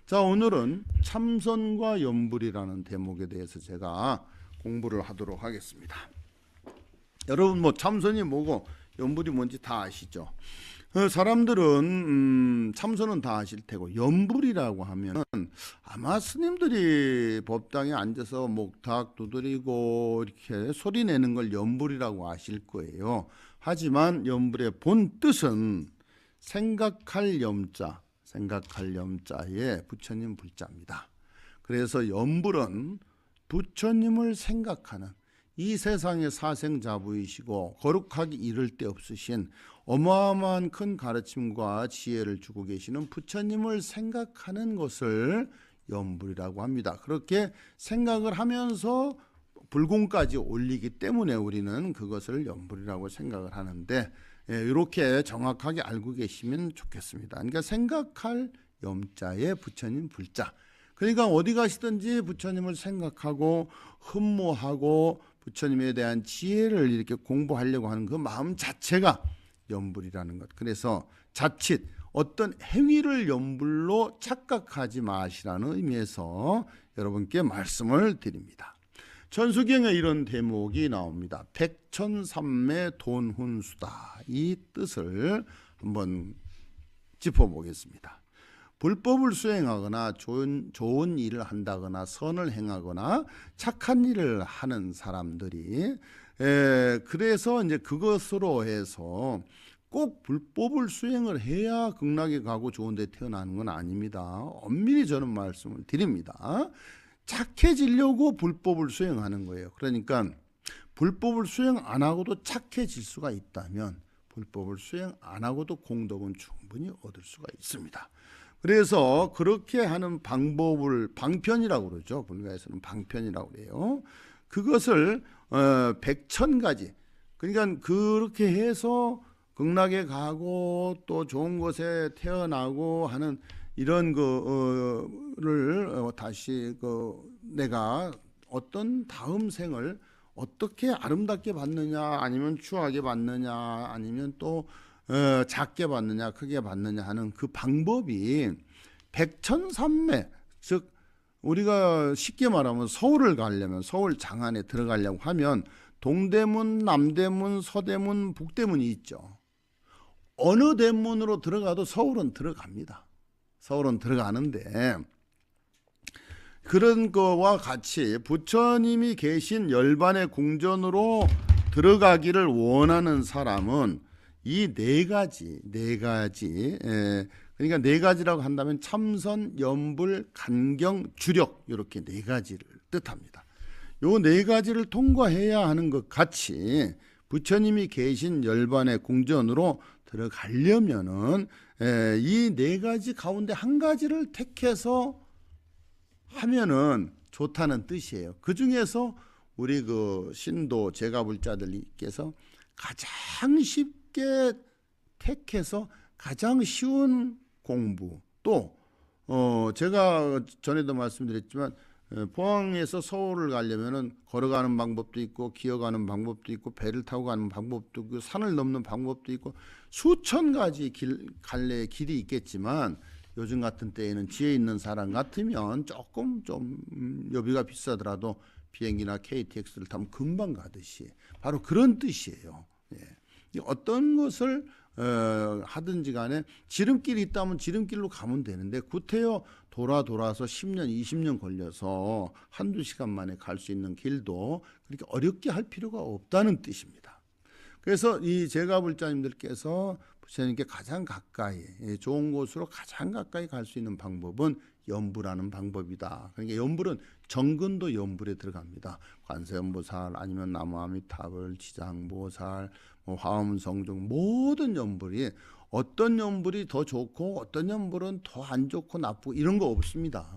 자, 오늘은 참선과 염불이라는 대목에 대해서 제가 공부를 하도록 하겠습니다. 여러분 뭐 참선이 뭐고 염불이 뭔지 다 아시죠? 사람들은 참선은 다 아실 테고 염불이라고 하면 아마 스님들이 법당에 앉아서 목탁 두드리고 이렇게 소리 내는 걸 염불이라고 아실 거예요. 하지만 염불의 본 뜻은 생각할 염자, 생각할 염자에 부처님 불자입니다. 그래서 염불은 부처님을 생각하는, 이 세상의 사생자부이시고 거룩하기 이를 데 없으신 어마어마한 큰 가르침과 지혜를 주고 계시는 부처님을 생각하는 것을 염불이라고 합니다. 그렇게 생각을 하면서 불공까지 올리기 때문에 우리는 그것을 염불이라고 생각을 하는데, 이렇게 정확하게 알고 계시면 좋겠습니다. 그러니까 생각할 염자에 부처님 불자. 그러니까 어디 가시든지 부처님을 생각하고 흠모하고 부처님에 대한 지혜를 이렇게 공부하려고 하는 그 마음 자체가 염불이라는 것. 그래서 자칫 어떤 행위를 염불로 착각하지 마시라는 의미에서 여러분께 말씀을 드립니다. 천수경에 이런 대목이 나옵니다. 백천삼매 돈훈수다. 이 뜻을 한번 짚어보겠습니다. 불법을 수행하거나 좋은 일을 한다거나 선을 행하거나 착한 일을 하는 사람들이 그래서 이제 그것으로 해서 꼭 불법을 수행을 해야 극락에 가고 좋은 데 태어나는 건 아닙니다. 엄밀히 저는 말씀을 드립니다. 착해지려고 불법을 수행하는 거예요. 그러니까 불법을 수행 안 하고도 착해질 수가 있다면 불법을 수행 안 하고도 공덕은 충분히 얻을 수가 있습니다. 그래서 그렇게 하는 방법을 방편이라고 그러죠. 불가에서는 방편이라고 그래요. 그것을 100,000가지, 그러니까 그렇게 해서 극락에 가고 또 좋은 곳에 태어나고 하는 이런 거를 다시 내가 어떤 다음 생을 어떻게 아름답게 받느냐, 아니면 추하게 받느냐, 아니면 또 작게 받느냐 크게 받느냐 하는 그 방법이 백천삼매, 즉 우리가 쉽게 말하면 서울을 가려면, 서울 장안에 들어가려고 하면 동대문, 남대문, 서대문, 북대문이 있죠. 어느 대문으로 들어가도 서울은 들어갑니다. 서울은 들어가는데, 그런 거와 같이 부처님이 계신 열반의 궁전으로 들어가기를 원하는 사람은 이 네 가지, 그러니까 네 가지라고 한다면 참선, 염불, 간경, 주력, 이렇게 네 가지를 뜻합니다. 요 네 가지를 통과해야 하는 것 같이 부처님이 계신 열반의 궁전으로 들어가려면은 이 네 가지 가운데 한 가지를 택해서 하면은 좋다는 뜻이에요. 그 중에서 우리 그 신도 제가불자들께서 가장 쉽게 택해서 가장 쉬운 공부, 또 제가 전에도 말씀드렸지만 포항에서 서울을 가려면은 걸어가는 방법도 있고 기어가는 방법도 있고 배를 타고 가는 방법도 있고 산을 넘는 방법도 있고 수천 가지 갈래의 길이 있겠지만, 요즘 같은 때에는 지혜 있는 사람 같으면 조금 좀 여비가 비싸더라도 비행기나 KTX를 타면 금방 가듯이 바로 그런 뜻이에요. 어떤 것을 하든지 간에 지름길이 있다면 지름길로 가면 되는데, 구태여 돌아서 10년 20년 걸려서 한두 시간 만에 갈 수 있는 길도 그렇게 어렵게 할 필요가 없다는 뜻입니다. 그래서 이 제가불자님들께서 부처님께 가장 가까이, 좋은 곳으로 가장 가까이 갈 수 있는 방법은 염불하는 방법이다. 그러니까 염불은 정근도 염불에 들어갑니다. 관세음보살, 아니면 나무아미타불, 지장보살, 화엄성중, 모든 염불이, 어떤 염불이 더 좋고 어떤 염불은 더 안 좋고 나쁘고 이런 거 없습니다.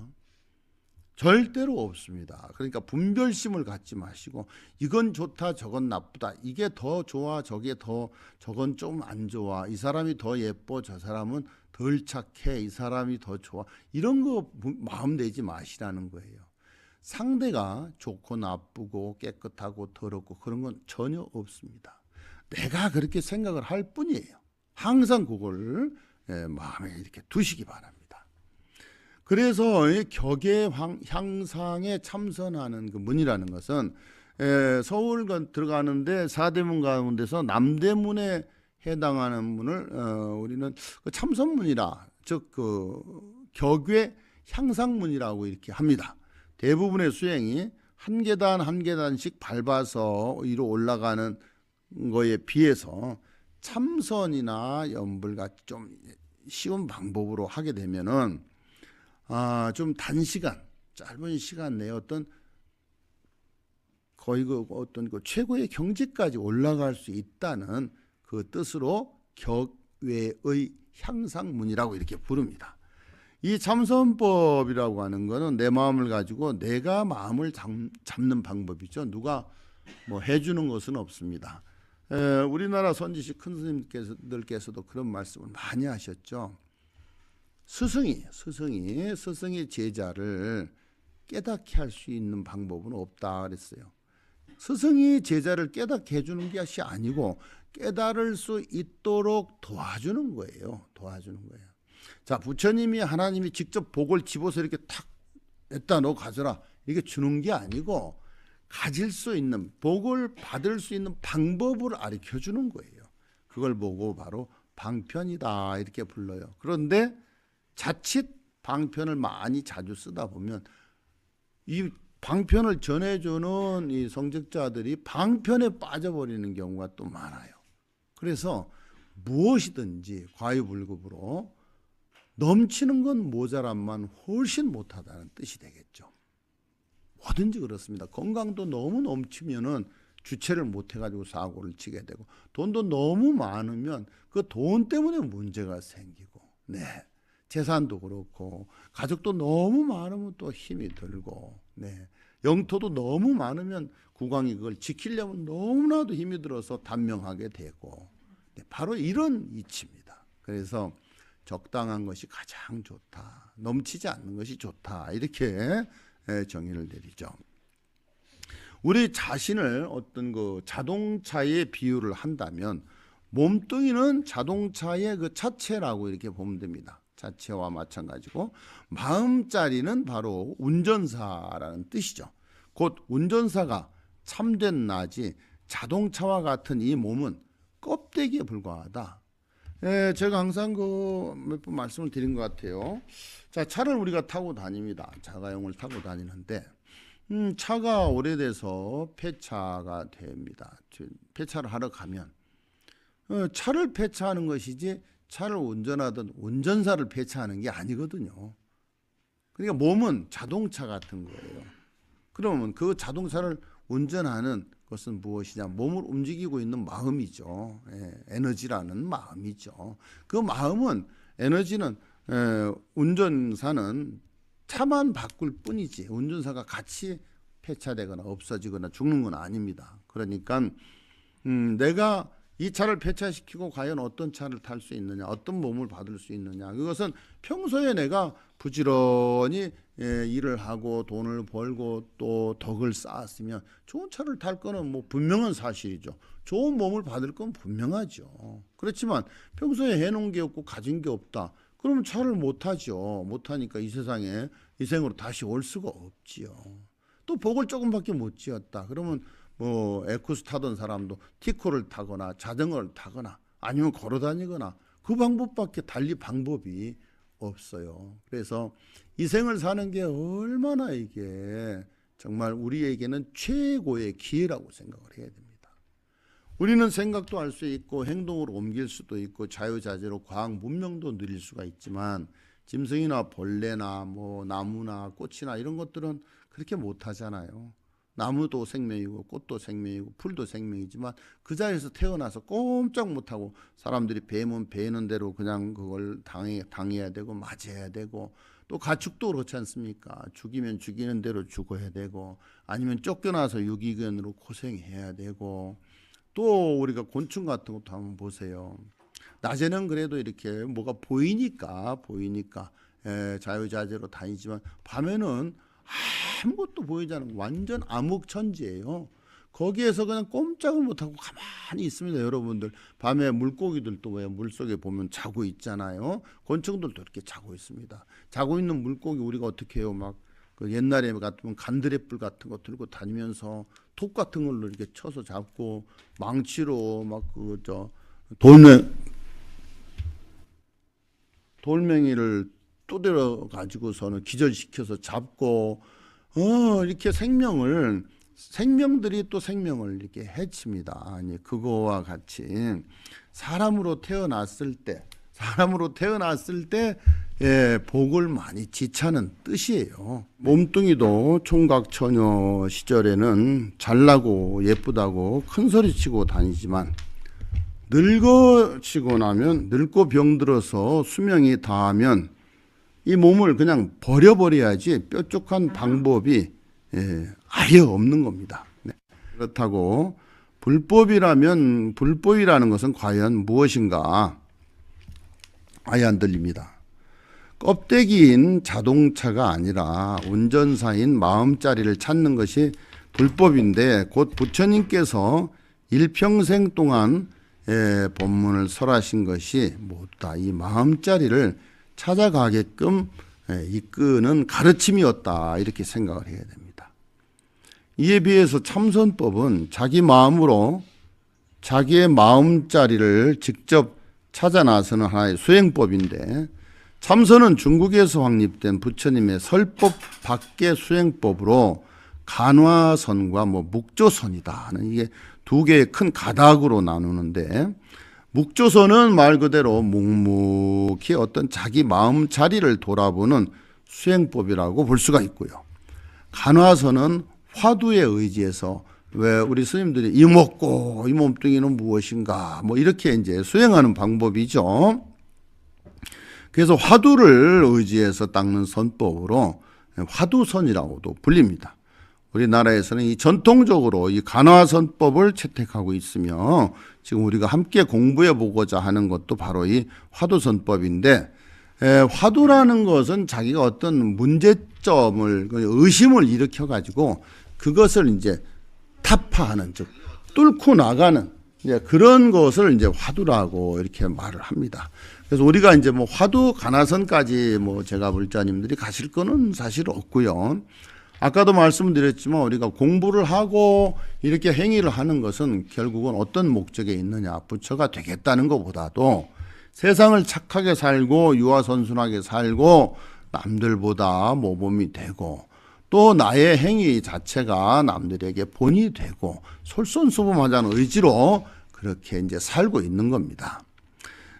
절대로 없습니다. 그러니까 분별심을 갖지 마시고 이건 좋다 저건 나쁘다, 이게 더 좋아 저건 좀 안 좋아, 이 사람이 더 예뻐 저 사람은 덜 착해, 이 사람이 더 좋아, 이런 거 마음 내지 마시라는 거예요. 상대가 좋고 나쁘고 깨끗하고 더럽고 그런 건 전혀 없습니다. 내가 그렇게 생각을 할 뿐이에요. 항상 그걸 마음에 이렇게 두시기 바랍니다. 그래서 이 격의 향상에 참선하는 그 문이라는 것은 서울 들어가는데 사대문 가운데서 남대문에 해당하는 문을 우리는 그 참선문이라, 즉 그 격의 향상문이라고 이렇게 합니다. 대부분의 수행이 한 계단 한 계단씩 밟아서 위로 올라가는 거에 비해서 참선이나 연불같이 좀 쉬운 방법으로 하게 되면은 좀 단시간, 짧은 시간 내에 거의 어떤 그 최고의 경지까지 올라갈 수 있다는 그 뜻으로 격외의 향상문이라고 이렇게 부릅니다. 이 참선법이라고 하는 것은 내 마음을 가지고 내가 마음을 잡는 방법이죠. 누가 뭐 해주는 것은 없습니다. 우리나라 선지식 큰 스님들께서도 그런 말씀을 많이 하셨죠. 스승이 제자를 깨닫게 할 수 있는 방법은 없다 그랬어요. 스승이 제자를 깨닫게 해주는 것이 아니고 깨달을 수 있도록 도와주는 거예요. 자, 부처님이 하나님이 직접 복을 집어서 이렇게 탁 냈다 너 가져라 이렇게 주는 게 아니고 가질 수 있는, 복을 받을 수 있는 방법을 가르쳐 주는 거예요. 그걸 보고 바로 방편이다 이렇게 불러요. 그런데 자칫 방편을 많이 자주 쓰다 보면 이 방편을 전해주는 이 성직자들이 방편에 빠져버리는 경우가 또 많아요. 그래서 무엇이든지 과유불급으로 넘치는 건 모자람만 훨씬 못하다는 뜻이 되겠죠. 뭐든지 그렇습니다. 건강도 너무 넘치면은 주체를 못해가지고 사고를 치게 되고, 돈도 너무 많으면 그 돈 때문에 문제가 생기고, 재산도 그렇고, 가족도 너무 많으면 또 힘이 들고, 영토도 너무 많으면 국왕이 그걸 지키려면 너무나도 힘이 들어서 단명하게 되고, 바로 이런 이치입니다. 그래서 적당한 것이 가장 좋다, 넘치지 않는 것이 좋다, 이렇게 정의를 내리죠. 우리 자신을 어떤 그 자동차에 비유를 한다면 몸뚱이는 자동차의 그 차체라고 이렇게 보면 됩니다. 차체와 마찬가지고 마음자리는 바로 운전사라는 뜻이죠. 곧 운전사가 참된 나지 자동차와 같은 이 몸은 껍데기에 불과하다. 제가 항상 몇 번 말씀을 드린 것 같아요. 자, 차를 우리가 타고 다닙니다. 자가용을 타고 다니는데 차가 오래돼서 폐차가 됩니다. 폐차를 하러 가면 차를 폐차하는 것이지 차를 운전하던 운전사를 폐차하는 게 아니거든요. 그러니까 몸은 자동차 같은 거예요. 그러면 그 자동차를 운전하는 것은 무엇이냐? 몸을 움직이고 있는 마음이죠. 에너지라는 마음이죠. 그 마음은, 에너지는, 운전사는 차만 바꿀 뿐이지 운전사가 같이 폐차되거나 없어지거나 죽는 건 아닙니다. 그러니까 내가 이 차를 폐차시키고 과연 어떤 차를 탈 수 있느냐, 어떤 몸을 받을 수 있느냐, 그것은 평소에 내가 부지런히 일을 하고 돈을 벌고 또 덕을 쌓았으면 좋은 차를 탈 거는 뭐 분명한 사실이죠. 좋은 몸을 받을 건 분명하죠. 그렇지만 평소에 해놓은 게 없고 가진 게 없다, 그러면 차를 못 타죠. 못 타니까 이 세상에 이 생으로 다시 올 수가 없지요. 또 복을 조금밖에 못 지었다, 그러면 뭐 에쿠스 타던 사람도 티코를 타거나 자전거를 타거나 아니면 걸어 다니거나 그 방법밖에 달리 방법이 없어요. 그래서 이 생을 사는 게 얼마나 이게 정말 우리에게는 최고의 기회라고 생각을 해야 됩니다. 우리는 생각도 할 수 있고 행동으로 옮길 수도 있고 자유자재로 과학 문명도 누릴 수가 있지만 짐승이나 벌레나 뭐 나무나 꽃이나 이런 것들은 그렇게 못 하잖아요. 나무도 생명이고 꽃도 생명이고 풀도 생명이지만 그 자리에서 태어나서 꼼짝 못하고 사람들이 베면 베는 대로 그냥 그걸 당해야 되고 맞아야 되고, 또 가축도 그렇지 않습니까? 죽이면 죽이는 대로 죽어야 되고 아니면 쫓겨나서 유기견으로 고생해야 되고, 또 우리가 곤충 같은 것도 한번 보세요. 낮에는 그래도 이렇게 뭐가 보이니까 자유자재로 다니지만 밤에는 아무것도 보이지 않는 완전 암흑천지예요. 거기에서 그냥 꼼짝을 못하고 가만히 있습니다. 여러분들 밤에 물고기들도 왜 물속에 보면 자고 있잖아요. 곤충들도 이렇게 자고 있습니다. 자고 있는 물고기 우리가 어떻게 해요? 막 그 옛날에 같으면 간드레뿔 같은 거 들고 다니면서 톱 같은 걸로 이렇게 쳐서 잡고 망치로 막 그 돌멩이를 두드려 가지고서는 기절시켜서 잡고 이렇게 생명들이 또 생명을 이렇게 해칩니다. 아니 그거와 같이 사람으로 태어났을 때 복을 많이 지차는 뜻이에요. 몸뚱이도 총각처녀 시절에는 잘나고 예쁘다고 큰 소리치고 다니지만 늙어지고 나면 늙고 병들어서 수명이 다하면 이 몸을 그냥 버려버려야지 뾰족한 방법이 아예 없는 겁니다. 네. 그렇다고 불법이라는 것은 과연 무엇인가? 아예 안 들립니다. 껍데기인 자동차가 아니라 운전사인 마음자리를 찾는 것이 불법인데 곧 부처님께서 일평생 동안 법문을 설하신 것이 모두 다 이 마음자리를 찾아가게끔 이끄는 가르침이었다 이렇게 생각을 해야 됩니다. 이에 비해서 참선법은 자기 마음으로 자기의 마음자리를 직접 찾아 나서는 하나의 수행법인데 참선은 중국에서 확립된 부처님의 설법 밖의 수행법으로 간화선과 묵조선이다 하는 이게 두 개의 큰 가닥으로 나누는데 묵조선은 말 그대로 묵묵히 어떤 자기 마음 자리를 돌아보는 수행법이라고 볼 수가 있고요. 간화선은 화두에 의지해서 왜 우리 스님들이 이 먹고 이 몸뚱이는 무엇인가 이렇게 이제 수행하는 방법이죠. 그래서 화두를 의지해서 닦는 선법으로 화두선이라고도 불립니다. 우리나라에서는 이 전통적으로 이 간화선법을 채택하고 있으며 지금 우리가 함께 공부해 보고자 하는 것도 바로 이 화두선법인데 화두라는 것은 자기가 어떤 문제점을 의심을 일으켜 가지고 그것을 이제 타파하는 즉 뚫고 나가는 그런 것을 이제 화두라고 이렇게 말을 합니다. 그래서 우리가 이제 화두 간화선까지 제가 불자님들이 가실 거는 사실 없고요. 아까도 말씀드렸지만 우리가 공부를 하고 이렇게 행위를 하는 것은 결국은 어떤 목적에 있느냐 부처가 되겠다는 것보다도 세상을 착하게 살고 유아선순하게 살고 남들보다 모범이 되고 또 나의 행위 자체가 남들에게 본이 되고 솔선수범하자는 의지로 그렇게 이제 살고 있는 겁니다.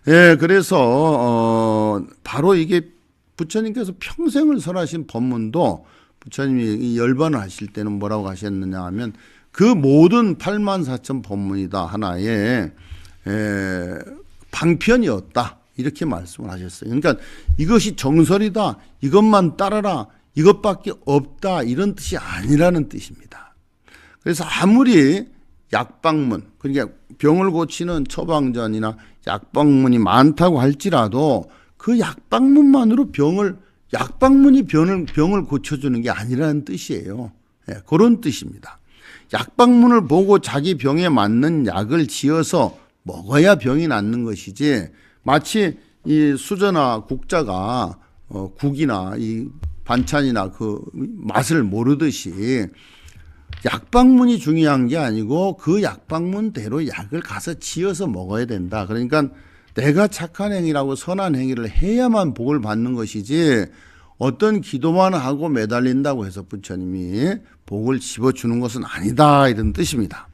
그래서 바로 이게 부처님께서 평생을 설하신 법문도 부처님이 열반을 하실 때는 뭐라고 하셨느냐 하면 그 모든 84,000 법문이다 하나의 방편이었다 이렇게 말씀을 하셨어요. 그러니까 이것이 정설이다 이것만 따라라 이것밖에 없다 이런 뜻이 아니라는 뜻입니다. 그래서 아무리 약방문 그러니까 병을 고치는 처방전이나 약방문이 많다고 할지라도 그 약방문만으로 약방문이 병을 고쳐주는 게 아니라는 뜻이에요. 그런 뜻입니다. 약방문을 보고 자기 병에 맞는 약을 지어서 먹어야 병이 낫는 것이지 마치 이 수저나 국자가 국이나 이 반찬이나 그 맛을 모르듯이 약방문이 중요한 게 아니고 그 약방문대로 약을 가서 지어서 먹어야 된다. 그러니까 내가 착한 행위라고 선한 행위를 해야만 복을 받는 것이지 어떤 기도만 하고 매달린다고 해서 부처님이 복을 집어주는 것은 아니다 이런 뜻입니다.